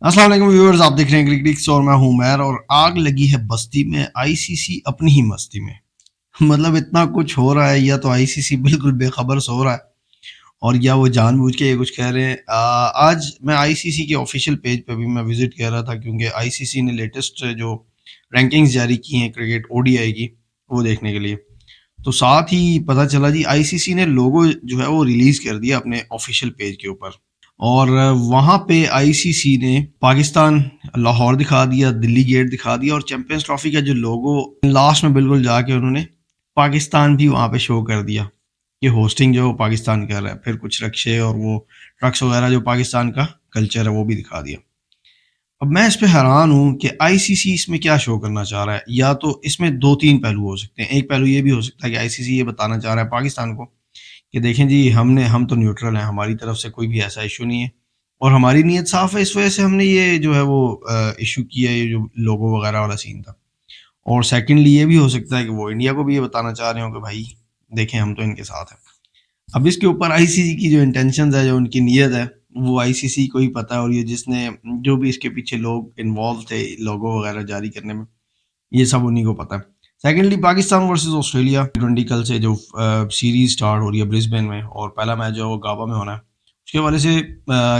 अस्सलाम वालेकुम व्यूअर्स, आप देख रहे हैं क्रिकेटिक्स और मैं हूं उमैर। और आग लगी है बस्ती में, आईसीसी अपनी ही मस्ती में। मतलब इतना कुछ हो रहा है, या तो आईसीसी बिल्कुल बेखबर सो रहा है और या वो जानबूझ के ये कुछ कह रहे हैं। आज मैं आईसीसी के ऑफिशियल पेज पे भी मैं विजिट कर रहा था, क्योंकि आईसीसी ने लेटेस्ट जो रैंकिंग्स जारी की हैं क्रिकेट ओडीआई की, वो देखने के लिए। तो साथ ही पता चला जी, आईसीसी ने लोगो जो है वो रिलीज कर दिया अपने ऑफिशियल पेज के ऊपर। और वहाँ पे आईसीसी ने पाकिस्तान लाहौर दिखा दिया, दिल्ली गेट दिखा दिया, और चैंपियंस ट्रॉफी का जो लोगो लास्ट में बिल्कुल जाके उन्होंने पाकिस्तान भी वहाँ पे शो कर दिया कि होस्टिंग जो है वो पाकिस्तान कर रहा है। फिर कुछ रक्शे और वो ट्रक्स वगैरह जो पाकिस्तान का कल्चर है वो भी दिखा दिया। अब मैं इस पे हैरान हूँ कि आईसीसी इसमें क्या शो करना चाह रहा है। या तो इसमें दो तीन पहलू हो सकते हैं। एक पहलू ये भी हो सकता है कि आईसीसी ये बताना चाह रहा है पाकिस्तान को कि देखें जी, हम तो न्यूट्रल हैं, हमारी तरफ से कोई भी ऐसा इशू नहीं है और हमारी नीयत साफ है। इस वजह से हमने ये जो है वो इशू किया, ये जो लोगो वगैरह वाला सीन था। और सेकेंडली ये भी हो सकता है कि वो इंडिया को भी ये बताना चाह रहे हो कि भाई देखें, हम तो इनके साथ हैं। अब इसके ऊपर आईसीसी की जो इंटेंशंस है, जो उनकी नीयत है, वो आईसीसी को ही पता है। और ये जिसने जो भी इसके पीछे लोग इन्वॉल्व थे लोगो वगैरह जारी करने में, ये सब उन्हीं को पता है। Secondly, Pakistan versus Australia T20 कल से जो सीरीज स्टार्ट हो रही है ब्रिस्बेन में, और पहला मैच जो है वो गाबा में होना है। उसके हवाले से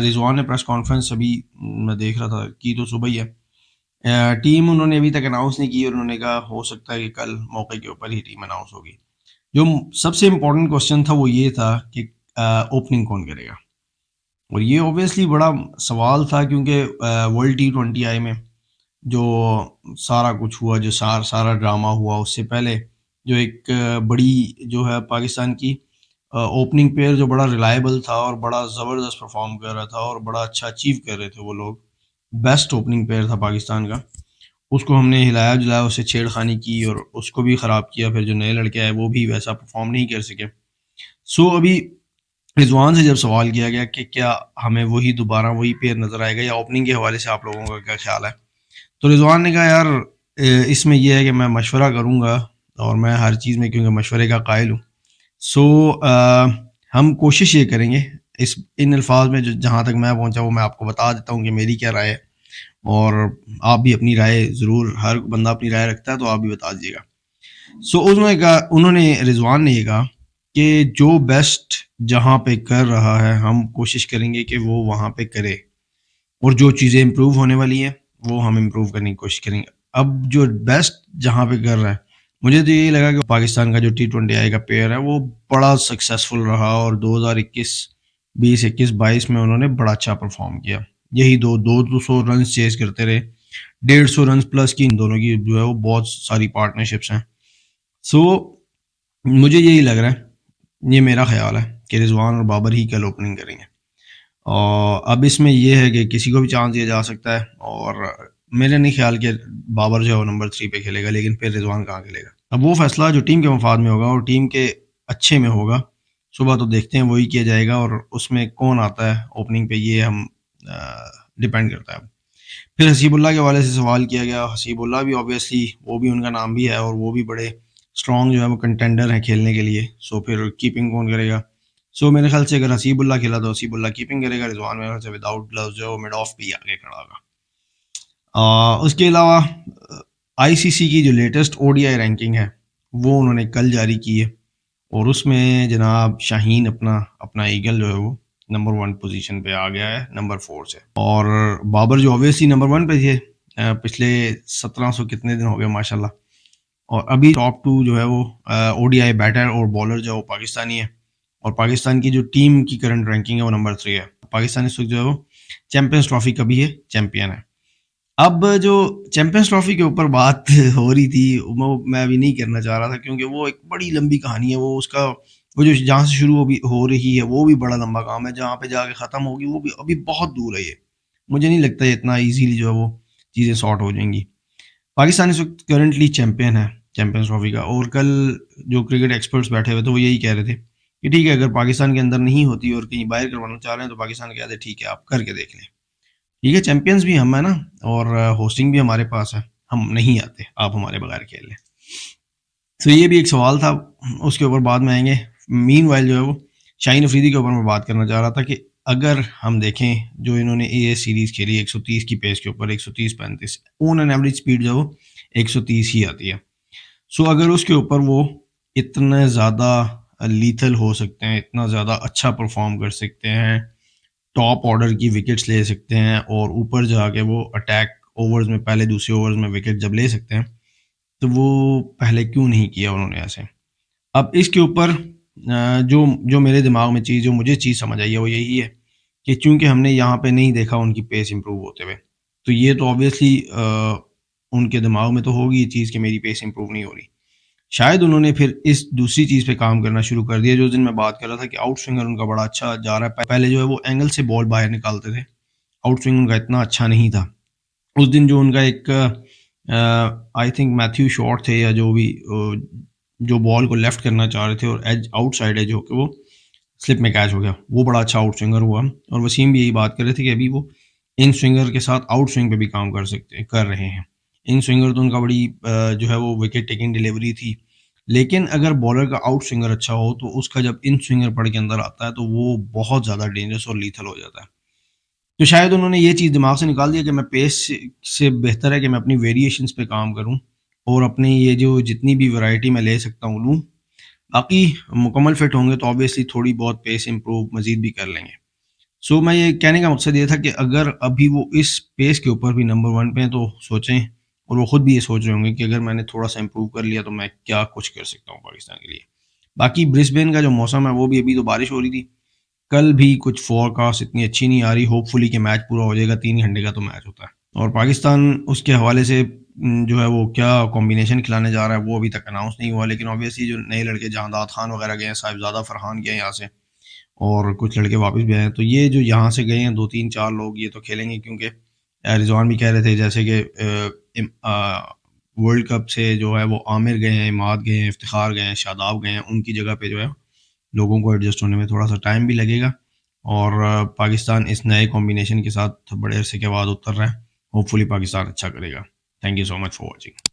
रिजवान ने प्रेस कॉन्फ्रेंस अभी मैं देख रहा था की तो सुबह ही है। टीम उन्होंने अभी तक अनाउंस नहीं की और उन्होंने कहा हो सकता है कि कल मौके के ऊपर ही टीम अनाउंस होगी। जो सबसे इम्पोर्टेंट क्वेश्चन था वो ये था कि ओपनिंग कौन करेगा। और ये ऑब्वियसली बड़ा सवाल था, क्योंकि वर्ल्ड T20 में जो सारा कुछ हुआ, जो सारा ड्रामा हुआ, उससे पहले जो एक बड़ी जो है पाकिस्तान की ओपनिंग पेयर जो बड़ा रिलायबल था और बड़ा ज़बरदस्त परफॉर्म कर रहा था और बड़ा अच्छा अचीव कर रहे थे वो लोग, बेस्ट ओपनिंग पेयर था पाकिस्तान का, उसको हमने हिलाया जुलाया, उससे छेड़खानी की और उसको भी ख़राब किया। फिर जो नए लड़के आए वो भी वैसा परफॉर्म नहीं कर सके। सो अभी रिजवान से जब सवाल किया गया कि क्या हमें वही दोबारा वही पेयर नज़र आएगा या ओपनिंग के हवाले से आप लोगों का क्या ख्याल है, तो रिजवान ने कहा यार, इसमें यह है कि मैं मशवरा करूँगा और मैं हर चीज़ में क्योंकि मशवरे का कायल हूँ। सो हम कोशिश ये करेंगे, इस इन अल्फाज में जो जहाँ तक मैं पहुँचा वो मैं आपको बता देता हूँ कि मेरी क्या राय है, और आप भी अपनी राय ज़रूर, हर बंदा अपनी राय रखता है तो आप भी बता दीजिएगा। सो उन्होंने रिजवान ने ये कहा कि जो बेस्ट जहाँ पे कर रहा है हम कोशिश करेंगे कि वो वहाँ पे करे, और जो चीज़ें इम्प्रूव होने वाली हैं वो हम इम्प्रूव करने की कोशिश करेंगे। अब जो बेस्ट जहाँ पे कर रहा है, मुझे तो यही लगा कि पाकिस्तान का जो T20 का पेयर है वो बड़ा सक्सेसफुल रहा और 2021, 20, 21, 22 में उन्होंने बड़ा अच्छा परफॉर्म किया। यही 200 रन चेज करते रहे, 150 रन प्लस की इन दोनों की जो है वो बहुत सारी पार्टनरशिप्स हैं। सो मुझे यही लग रहा है, ये मेरा ख्याल है कि रिजवान और बाबर ही कल ओपनिंग करेंगे। और अब इसमें यह है कि किसी को भी चांस दिया जा सकता है, और मेरे नहीं ख्याल कि बाबर जो है वो नंबर 3 पे खेलेगा, लेकिन फिर रिजवान कहाँ खेलेगा। अब वो फैसला जो टीम के मफाद में होगा और टीम के अच्छे में होगा, सुबह तो देखते हैं वही किया जाएगा, और उसमें कौन आता है ओपनिंग पे ये हम डिपेंड करता है। फिर हसीबुल्ला के हवाले से सवाल किया गया। हसीबुल्ला भी ऑब्वियसली वो भी उनका नाम भी है और वो भी बड़े स्ट्रॉन्ग जो है वो कंटेंडर हैं खेलने के लिए। सो फिर कीपिंग कौन करेगा। सो मेरे ख्याल से अगर हसीबुल्ला खेला तो हसीबुल्ला कीपिंग करेगा, रिजवान मेरे ख्याल से विदाउट ग्लव्स जो है वो मिड ऑफ भी आगे खड़ा होगा। उसके अलावा आईसीसी की जो लेटेस्ट ओडीआई रैंकिंग है वो उन्होंने कल जारी की है, और उसमें जनाब शाहीन अपना अपना ईगल जो है वो नंबर 1 पोजीशन पे आ गया है नंबर 4 से। और बाबर जो ऑब्वियसली नंबर 1 पे थे पिछले 1700 कितने दिन हो गए माशाल्लाह। और अभी टॉप 2 जो है वो ओडीआई बैटर और बॉलर जो है वो पाकिस्तानी है, और पाकिस्तान की जो टीम की करंट रैंकिंग है वो नंबर 3 है। पाकिस्तान इस वक्त जो है वो चैंपियंस ट्रॉफी का भी है चैंपियन है। अब जो चैंपियंस ट्रॉफी के ऊपर बात हो रही थी वो मैं अभी नहीं करना चाह रहा था, क्योंकि वो एक बड़ी लंबी कहानी है। वो उसका वो जो जहाँ से शुरू हो रही है वो भी बड़ा लंबा काम है, जहाँ पे जाके ख़त्म होगी वो भी अभी बहुत दूर है। ये मुझे नहीं लगता ये इतना इजीली जो है वो चीज़ें सॉर्ट हो जाएंगी। पाकिस्तान इस वक्त करंटली चैंपियन है चैंपियंस ट्रॉफी का, और कल जो क्रिकेट एक्सपर्ट्स बैठे हुए थे वो यही कह रहे थे कि ठीक है, अगर पाकिस्तान के अंदर नहीं होती और कहीं बाहर करवाना चाह रहे हैं तो पाकिस्तान कहते ठीक है आप करके देख लें, ठीक है, चैंपियंस भी हम है ना, और होस्टिंग भी हमारे पास है, हम नहीं आते, आप हमारे बगैर खेल लें। तो ये भी एक सवाल था, उसके ऊपर बाद में आएंगे। मीन वाइल जो है वो शाहीन अफरीदी के ऊपर मैं बात करना चाह रहा था कि اگر ہم دیکھیں جو انہوں نے اے ایس سیریز کھیلی 130 کی پیس کے اوپر 130-35 اون این ایوریج اسپیڈ جو 130 ہی آتی ہے. سو اگر اس کے اوپر وہ اتنا زیادہ لیتھل ہو سکتے ہیں, اتنا زیادہ اچھا پرفارم کر سکتے ہیں, ٹاپ آرڈر کی وکٹس لے سکتے ہیں, اور اوپر جا کے وہ اٹیک اوورز میں پہلے دوسرے اوورز میں وکٹ جب لے سکتے ہیں, تو وہ پہلے کیوں نہیں کیا انہوں نے ایسے. اب اس کے اوپر جو میرے دماغ میں چیز, جو مجھے چیز سمجھ آئی ہے وہ یہی ہے کہ چونکہ ہم نے یہاں پہ نہیں دیکھا ان کی پیس امپروو ہوتے ہوئے, تو یہ تو آبویسلی ان کے دماغ میں تو ہوگی یہ چیز کہ میری پیس امپروو نہیں ہو رہی. شاید انہوں نے پھر اس دوسری چیز پہ کام کرنا شروع کر دیا جو دن میں بات کر رہا تھا کہ آؤٹ سوئنگر ان کا بڑا اچھا جا رہا ہے. پہلے جو ہے وہ اینگل سے بال باہر نکالتے تھے, آؤٹ سوئنگ ان کا اتنا اچھا نہیں تھا. اس دن جو ان کا ایک آئی تھنک میتھیو شارٹ تھے یا جو بھی, جو بال کو لیفٹ کرنا چاہ رہے تھے اور ایج آؤٹ سائڈ ہے جو کہ وہ سلپ میں کیچ ہو گیا, وہ بڑا اچھا آؤٹ سوئنگر ہوا. اور وسیم بھی یہی بات کر رہے تھے کہ ابھی وہ ان سوئنگر کے ساتھ آؤٹ سوئنگ پہ بھی کام کر رہے ہیں. ان سوئنگر تو ان کا بڑی جو ہے وہ وکٹ ٹیکنگ ڈیلیوری تھی, لیکن اگر بالر کا آؤٹ سوئنگر اچھا ہو تو اس کا جب ان سوئنگر پڑھ کے اندر آتا ہے تو وہ بہت زیادہ ڈینجرس اور لیتھل ہو جاتا ہے. تو شاید انہوں نے یہ چیز دماغ سے نکال دیا کہ میں پیس سے بہتر ہے کہ میں اپنی ویریشنز پہ کام کروں اور اپنی یہ جو جتنی بھی ورائٹی میں لے سکتا ہوں لوں. باقی مکمل فٹ ہوں گے تو آبویسلی تھوڑی بہت پیس امپروو مزید بھی کر لیں گے. سو میں یہ کہنے کا مقصد یہ تھا کہ اگر ابھی وہ اس پیس کے اوپر بھی نمبر 1 پہ ہیں تو سوچیں, اور وہ خود بھی یہ سوچ رہے ہوں گے کہ اگر میں نے تھوڑا سا امپروو کر لیا تو میں کیا کچھ کر سکتا ہوں پاکستان کے لیے. باقی برسبین کا جو موسم ہے وہ بھی ابھی تو بارش ہو رہی تھی, کل بھی کچھ فور کاسٹ اتنی اچھی نہیں آ رہی. ہوپ فلی کہ میچ پورا ہو جائے گا, 3 گھنٹے کا تو میچ ہوتا ہے, اور پاکستان اس کے حوالے سے جو ہے وہ کیا کمبینیشن کھلانے جا رہا ہے وہ ابھی تک اناؤنس نہیں ہوا. لیکن آبویسلی جو نئے لڑکے جہانداد خان وغیرہ گئے ہیں, صاحبزادہ فرحان گئے یہاں سے, اور کچھ لڑکے واپس بھی آئے ہیں, تو یہ جو یہاں سے گئے ہیں 2-3-4 لوگ یہ تو کھیلیں گے. کیونکہ رضوان بھی کہہ رہے تھے جیسے کہ ورلڈ کپ سے جو ہے وہ عامر گئے ہیں, اماد گئے ہیں, افتخار گئے ہیں, شاداب گئے ہیں, ان کی جگہ پہ جو ہے لوگوں کو ایڈجسٹ ہونے میں تھوڑا سا ٹائم بھی لگے گا. اور پاکستان اس نئے کمبینیشن کے ساتھ بڑے عرصے کے بعد اتر رہا ہے. ہوپ فلی پاکستان اچھا کرے گا. Thank you so much for watching.